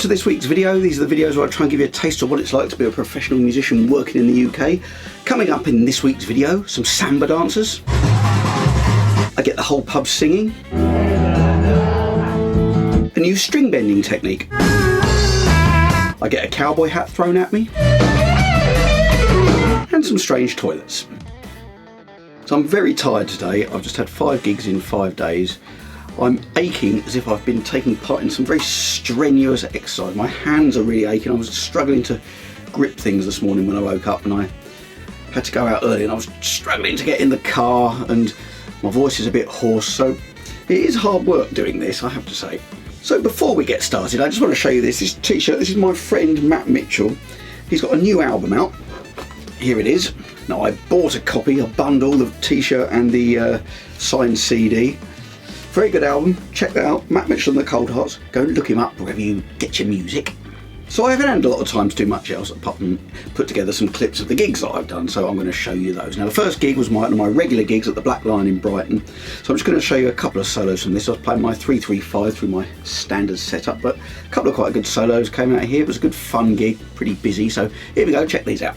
to this week's video. These are the videos where I try and give you a taste of what it's like to be a professional musician working in the UK. Coming up in this week's video, some samba dancers. I get the whole pub singing. A new string bending technique. I get a cowboy hat thrown at me. And some strange toilets. So I'm very tired today. I've just had 5 gigs in 5 days. I'm aching as if I've been taking part in some very strenuous exercise. My hands are really aching. I was struggling to grip things this morning when I woke up, and I had to go out early, and I was struggling to get in the car, and my voice is a bit hoarse, so it is hard work doing this, I have to say. So before we get started, I just want to show you this t-shirt. This is my friend Matt Mitchell. He's got a new album out. Here it is. Now, I bought a copy, a bundle, the t-shirt and the signed CD. Very good album, check that out, Matt Mitchell and the Cold Hearts. Go and look him up wherever you get your music. So I haven't had a lot of time to do much else apart from put together some clips of the gigs that I've done, so I'm going to show you those. Now, the first gig was one of my regular gigs at the Black Lion in Brighton, so I'm just going to show you a couple of solos from this. I was playing my 335 through my standard setup, but a couple of quite good solos came out here. It was a good fun gig, pretty busy, so here we go, check these out.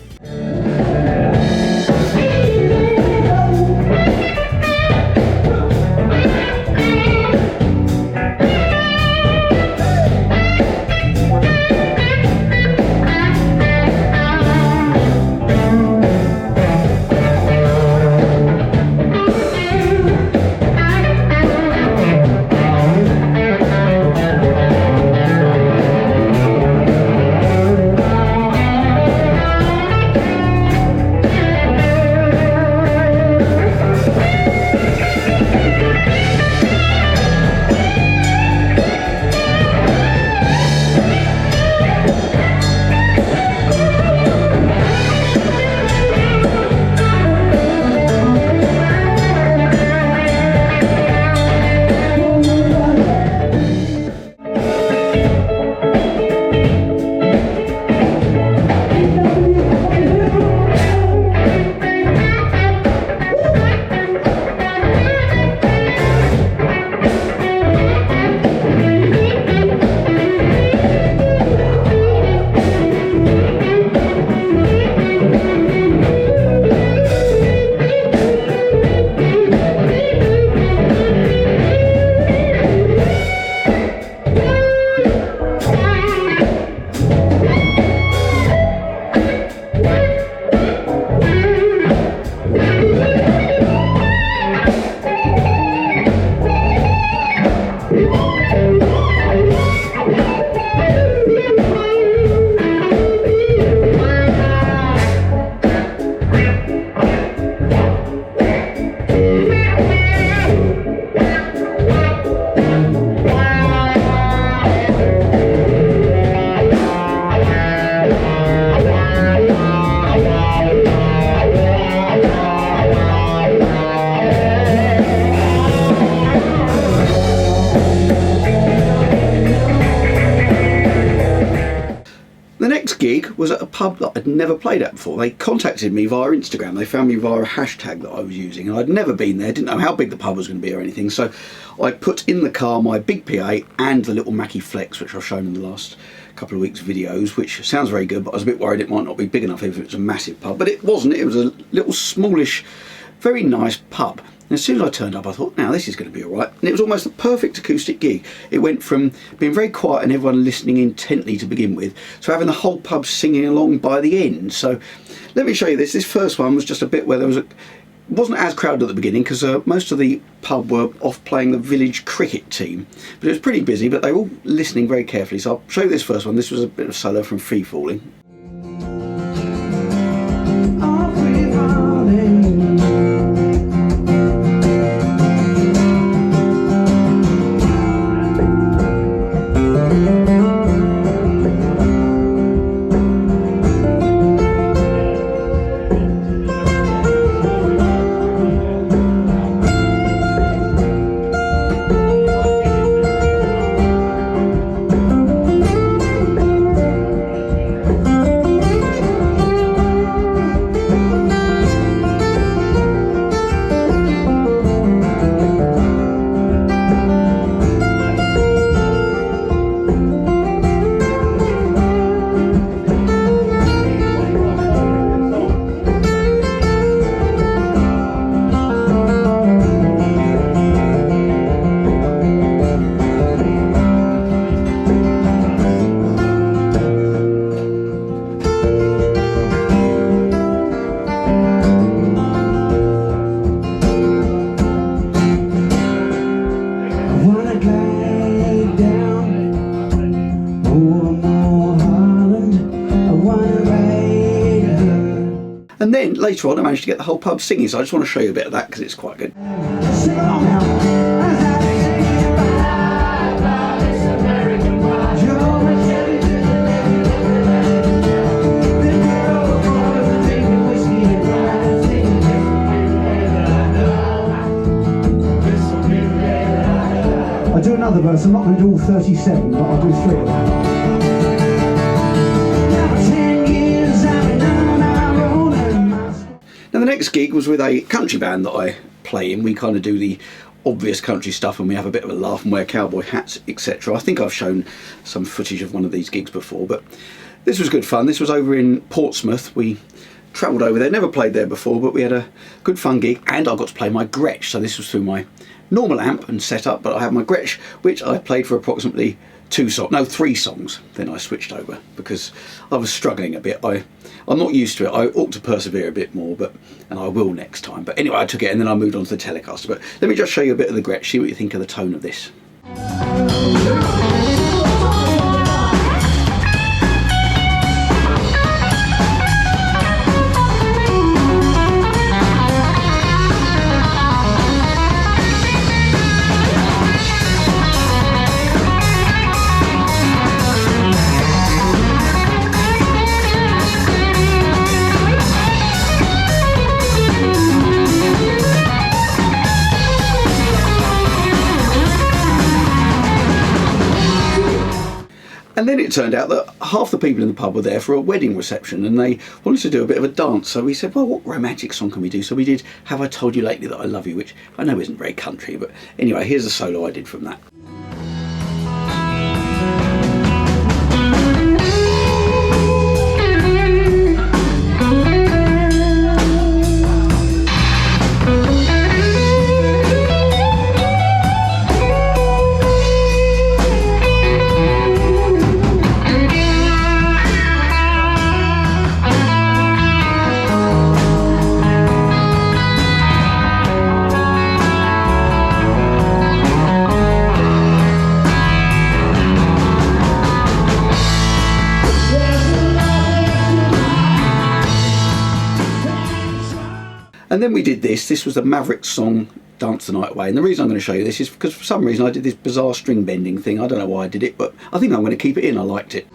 Gig was at a pub that I'd never played at before. They contacted me via Instagram. They found me via a hashtag that I was using, and I'd never been there, didn't know how big the pub was going to be or anything, so I put in the car my big PA and the little Mackie Flex, which I've shown in the last couple of weeks' videos, which sounds very good, but I was a bit worried it might not be big enough if it was a massive pub, but it wasn't. It was a little smallish, very nice pub. And as soon as I turned up, I thought, now this is going to be all right. And it was almost the perfect acoustic gig. It went from being very quiet and everyone listening intently to begin with, to having the whole pub singing along by the end. So let me show you this. This first one was just a bit where there was it wasn't as crowded at the beginning because most of the pub were off playing the village cricket team. But it was pretty busy, but they were all listening very carefully. So I'll show you this first one. This was a bit of solo from Free Falling. later on I managed to get the whole pub singing, so I just want to show you a bit of that because it's quite good. Sing along now. I'll do another verse. I'm not going to do all 37, but I'll do 3 of them. Now the next gig was with a country band that I play in. We kind of do the obvious country stuff and we have a bit of a laugh and wear cowboy hats, etc. I think I've shown some footage of one of these gigs before, but this was good fun. This was over in Portsmouth. We travelled over there, never played there before, but we had a good fun gig and I got to play my Gretsch. So this was through my normal amp and setup, but I have my Gretsch, which I played for approximately 3 songs. Then I switched over because I was struggling a bit. I'm not used to it. I ought to persevere a bit more, and I will next time. But anyway, I took it and then I moved on to the Telecaster. But let me just show you a bit of the Gretsch, see what you think of the tone of this. And then it turned out that half the people in the pub were there for a wedding reception and they wanted to do a bit of a dance. So we said, well, what romantic song can we do? So we did Have I Told You Lately That I Love You, which I know isn't very country, but anyway, here's a solo I did from that. And then we did this. This was the Maverick song, Dance the Night Away. And the reason I'm going to show you this is because for some reason I did this bizarre string bending thing. I don't know why I did it, but I think I'm going to keep it in. I liked it.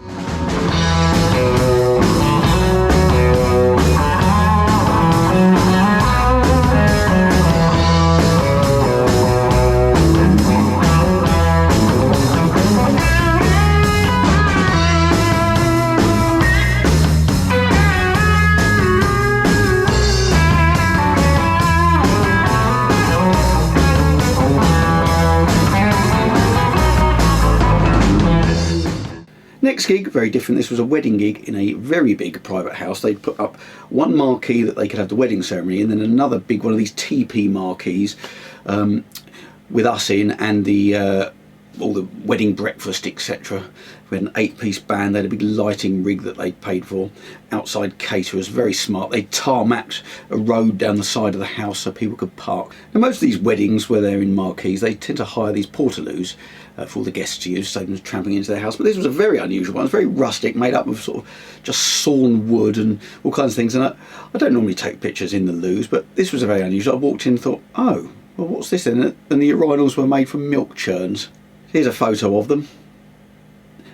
Next gig, very different. This was a wedding gig in a very big private house. They'd put up one marquee that they could have the wedding ceremony and then another big one of these TP marquees with us in and the all the wedding breakfast, etc. We had an 8-piece band. They had a big lighting rig that they'd paid for. Outside caterers, very smart. They tarmacked a road down the side of the house so people could park. Now most of these weddings where they're in marquees, they tend to hire these portaloos for all the guests to use, save them tramping into their house. But this was a very unusual one. It was very rustic, made up of sort of just sawn wood and all kinds of things. And I don't normally take pictures in the loos, but this was very unusual. I walked in and thought, oh, well, what's this then? And the urinals were made from milk churns. Here's a photo of them.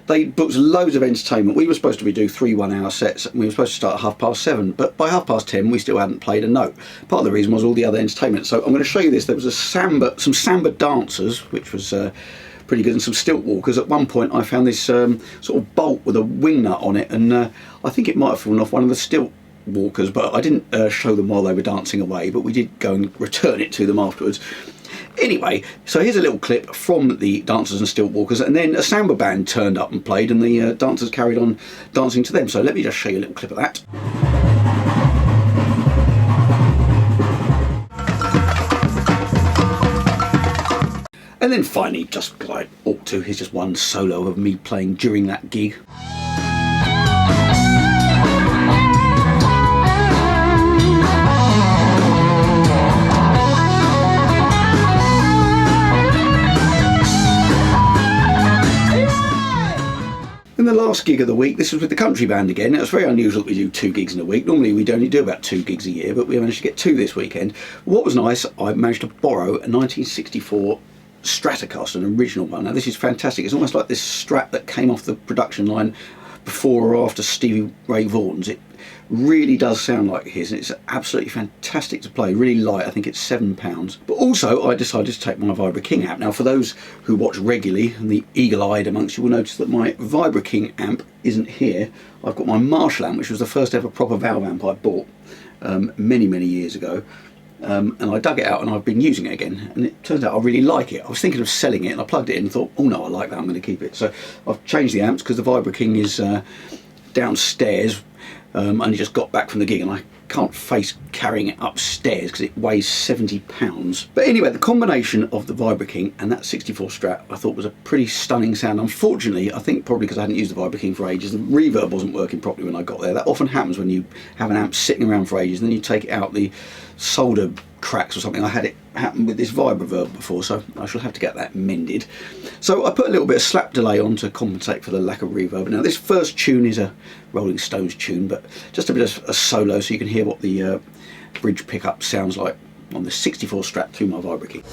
They booked loads of entertainment. We were supposed to do 3 one-hour sets and we were supposed to start at 7:30, but by 10:30 we still hadn't played a note. Part of the reason was all the other entertainment. So I'm going to show you this. There was some samba dancers, which was pretty good, and some stilt walkers. At one point I found this sort of bolt with a wing nut on it, and I think it might have fallen off one of the stilt walkers, but I didn't show them while they were dancing away, but we did go and return it to them afterwards. Anyway, so here's a little clip from the dancers and stilt walkers, and then a samba band turned up and played, and the dancers carried on dancing to them. So let me just show you a little clip of that. And then finally, just because I ought to, here's just one solo of me playing during that gig. And the last gig of the week. This was with the country band again. It was very unusual that we do 2 gigs in a week. Normally we'd only do about 2 gigs a year, but we managed to get 2 this weekend. What was nice, I managed to borrow a 1964 Stratocaster, an original one. Now this is fantastic. It's almost like this Strat that came off the production line before or after Stevie Ray Vaughan's. It really does sound like his, and it's absolutely fantastic to play. Really light, I think it's £7. But also I decided to take my Vibro King amp. Now for those who watch regularly, and the eagle-eyed amongst you will notice that my Vibro King amp isn't here. I've got my Marshall amp, which was the first ever proper valve amp I bought many years ago. And I dug it out and I've been using it again, and it turns out I really like it. I was thinking of selling it and I plugged it in and thought, oh no, I like that, I'm going to keep it. So I've changed the amps because the Vibro King is downstairs. I only just got back from the gig and I can't face carrying it upstairs because it weighs £70. But anyway, the combination of the Vibro King and that 64 Strat I thought was a pretty stunning sound. Unfortunately, I think probably because I hadn't used the Vibro King for ages, the reverb wasn't working properly when I got there. That often happens when you have an amp sitting around for ages and then you take it out, the solder cracks or something. I had it happen with this Vibroverb before, so I shall have to get that mended. So I put a little bit of slap delay on to compensate for the lack of reverb. Now this first tune is a Rolling Stones tune, but just a bit of a solo so you can hear what the bridge pickup sounds like on the 64 Strat through my Vibro King.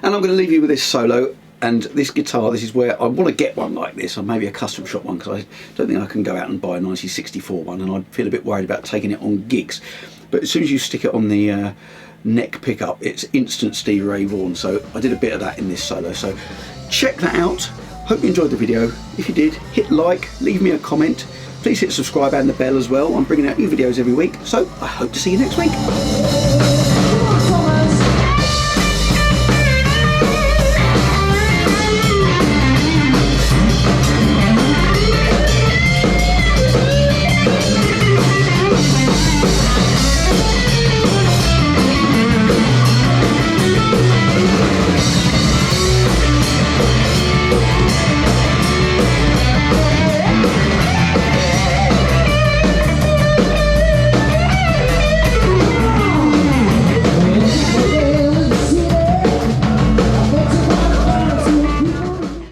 And I'm going to leave you with this solo and this guitar. This is where I want to get one like this, or maybe a custom shop one, because I don't think I can go out and buy a 1964 one, and I'd feel a bit worried about taking it on gigs. But as soon as you stick it on the neck pickup, it's instant Stevie Ray Vaughan. So I did a bit of that in this solo. So check that out. Hope you enjoyed the video. If you did, hit like, leave me a comment. Please hit subscribe and the bell as well. I'm bringing out new videos every week, so I hope to see you next week.